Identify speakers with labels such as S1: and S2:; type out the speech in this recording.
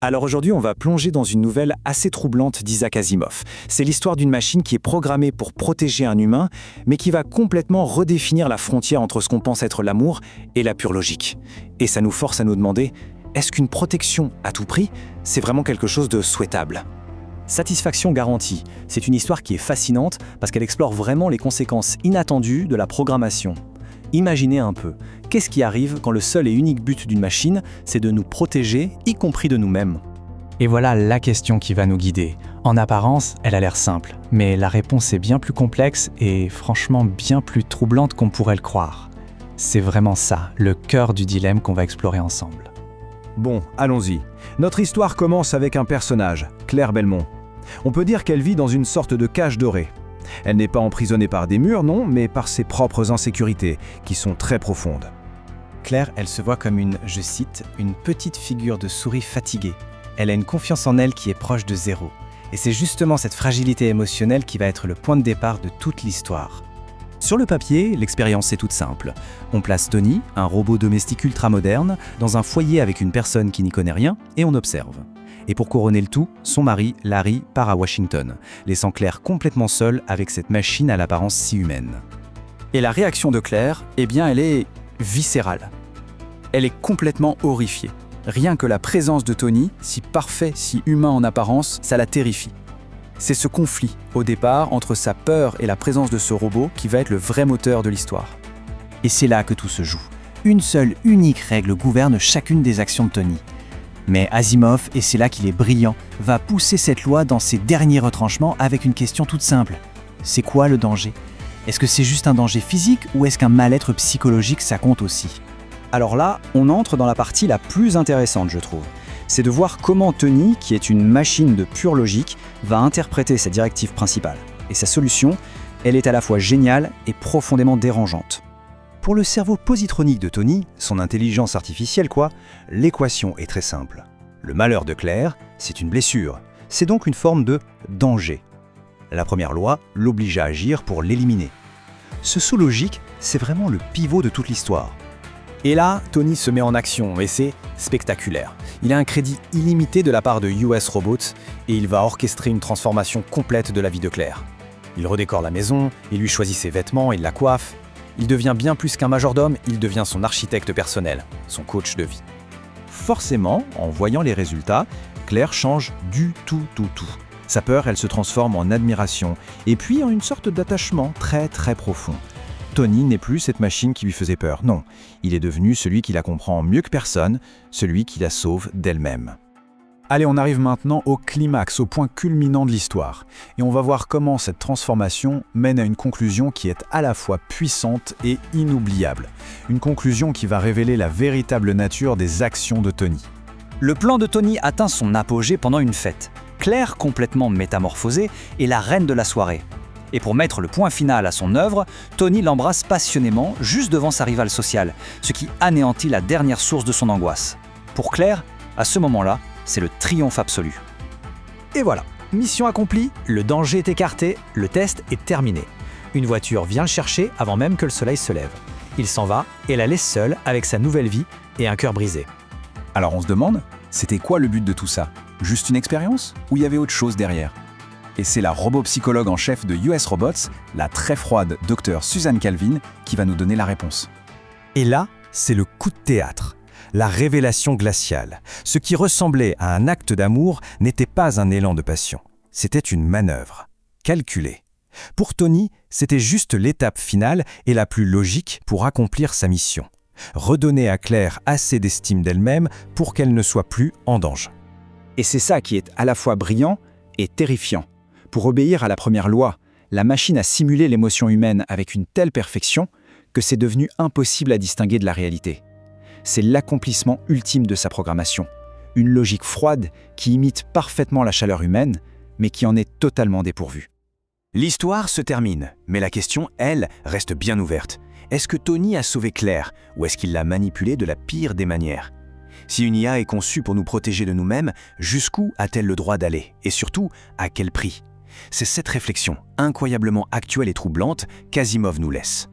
S1: Alors aujourd'hui, on va plonger dans une nouvelle assez troublante d'Isaac Asimov. C'est l'histoire d'une machine qui est programmée pour protéger un humain, mais qui va complètement redéfinir la frontière entre ce qu'on pense être l'amour et la pure logique. Et ça nous force à nous demander, est-ce qu'une protection à tout prix, c'est vraiment quelque chose de souhaitable ?
S2: Satisfaction garantie, c'est une histoire qui est fascinante parce qu'elle explore vraiment les conséquences inattendues de la programmation. Imaginez un peu, qu'est-ce qui arrive quand le seul et unique but d'une machine, c'est de nous protéger, y compris de nous-mêmes ? Et voilà la question qui va nous guider. En apparence, elle a l'air simple, mais la réponse est bien plus complexe et franchement bien plus troublante qu'on pourrait le croire. C'est vraiment ça, le cœur du dilemme qu'on va explorer ensemble.
S3: Bon, allons-y. Notre histoire commence avec un personnage, Claire Belmont. On peut dire qu'elle vit dans une sorte de cage dorée. Elle n'est pas emprisonnée par des murs, non, mais par ses propres insécurités, qui sont très profondes.
S2: Claire, elle se voit comme une, je cite, une petite figure de souris fatiguée. Elle a une confiance en elle qui est proche de zéro. Et c'est justement cette fragilité émotionnelle qui va être le point de départ de toute l'histoire. Sur le papier, l'expérience est toute simple. On place Tony, un robot domestique ultramoderne, dans un foyer avec une personne qui n'y connaît rien, et on observe. Et pour couronner le tout, son mari, Larry, part à Washington, laissant Claire complètement seule avec cette machine à l'apparence si humaine.
S1: Et la réaction de Claire, eh bien, elle est viscérale. Elle est complètement horrifiée. Rien que la présence de Tony, si parfait, si humain en apparence, ça la terrifie. C'est ce conflit, au départ, entre sa peur et la présence de ce robot qui va être le vrai moteur de l'histoire.
S2: Et c'est là que tout se joue. Une seule, unique règle gouverne chacune des actions de Tony. Mais Asimov, et c'est là qu'il est brillant, va pousser cette loi dans ses derniers retranchements avec une question toute simple. C'est quoi le danger ? Est-ce que c'est juste un danger physique ou est-ce qu'un mal-être psychologique ça compte aussi ?
S1: Alors là, on entre dans la partie la plus intéressante, je trouve. C'est de voir comment Tony, qui est une machine de pure logique, va interpréter sa directive principale. Et sa solution, elle est à la fois géniale et profondément dérangeante.
S3: Pour le cerveau positronique de Tony, son intelligence artificielle l'équation est très simple. Le malheur de Claire, c'est une blessure. C'est donc une forme de danger. La première loi l'oblige à agir pour l'éliminer. Ce saut logique, c'est vraiment le pivot de toute l'histoire.
S1: Et là, Tony se met en action, et c'est spectaculaire. Il a un crédit illimité de la part de US Robots, et il va orchestrer une transformation complète de la vie de Claire. Il redécore la maison, il lui choisit ses vêtements, il la coiffe. Il devient bien plus qu'un majordome, il devient son architecte personnel, son coach de vie.
S3: Forcément, en voyant les résultats, Claire change du tout. Sa peur, elle se transforme en admiration, et puis en une sorte d'attachement très profond. Tony n'est plus cette machine qui lui faisait peur, non. Il est devenu celui qui la comprend mieux que personne, celui qui la sauve d'elle-même. Allez, on arrive maintenant au climax, au point culminant de l'histoire. Et on va voir comment cette transformation mène à une conclusion qui est à la fois puissante et inoubliable. Une conclusion qui va révéler la véritable nature des actions de Tony.
S2: Le plan de Tony atteint son apogée pendant une fête. Claire, complètement métamorphosée, est la reine de la soirée. Et pour mettre le point final à son œuvre, Tony l'embrasse passionnément juste devant sa rivale sociale, ce qui anéantit la dernière source de son angoisse. Pour Claire, à ce moment-là, c'est le triomphe absolu. Et voilà, mission accomplie, le danger est écarté, le test est terminé. Une voiture vient le chercher avant même que le soleil se lève. Il s'en va et la laisse seule avec sa nouvelle vie et un cœur brisé.
S3: Alors on se demande, c'était quoi le but de tout ça ? Juste une expérience ? Ou il y avait autre chose derrière ? Et c'est la robot-psychologue en chef de US Robots, la très froide Dr Suzanne Calvin, qui va nous donner la réponse. Et là, c'est le coup de théâtre. La révélation glaciale. Ce qui ressemblait à un acte d'amour n'était pas un élan de passion. C'était une manœuvre, calculée. Pour Tony, c'était juste l'étape finale et la plus logique pour accomplir sa mission. Redonner à Claire assez d'estime d'elle-même pour qu'elle ne soit plus en danger.
S1: Et c'est ça qui est à la fois brillant et terrifiant. Pour obéir à la première loi, la machine a simulé l'émotion humaine avec une telle perfection que c'est devenu impossible à distinguer de la réalité. C'est l'accomplissement ultime de sa programmation. Une logique froide qui imite parfaitement la chaleur humaine, mais qui en est totalement dépourvue. L'histoire se termine, mais la question, elle, reste bien ouverte. Est-ce que Tony a sauvé Claire, ou est-ce qu'il l'a manipulée de la pire des manières ? Si une IA est conçue pour nous protéger de nous-mêmes, jusqu'où a-t-elle le droit d'aller ? Et surtout, à quel prix ? C'est cette réflexion, incroyablement actuelle et troublante, qu'Asimov nous laisse.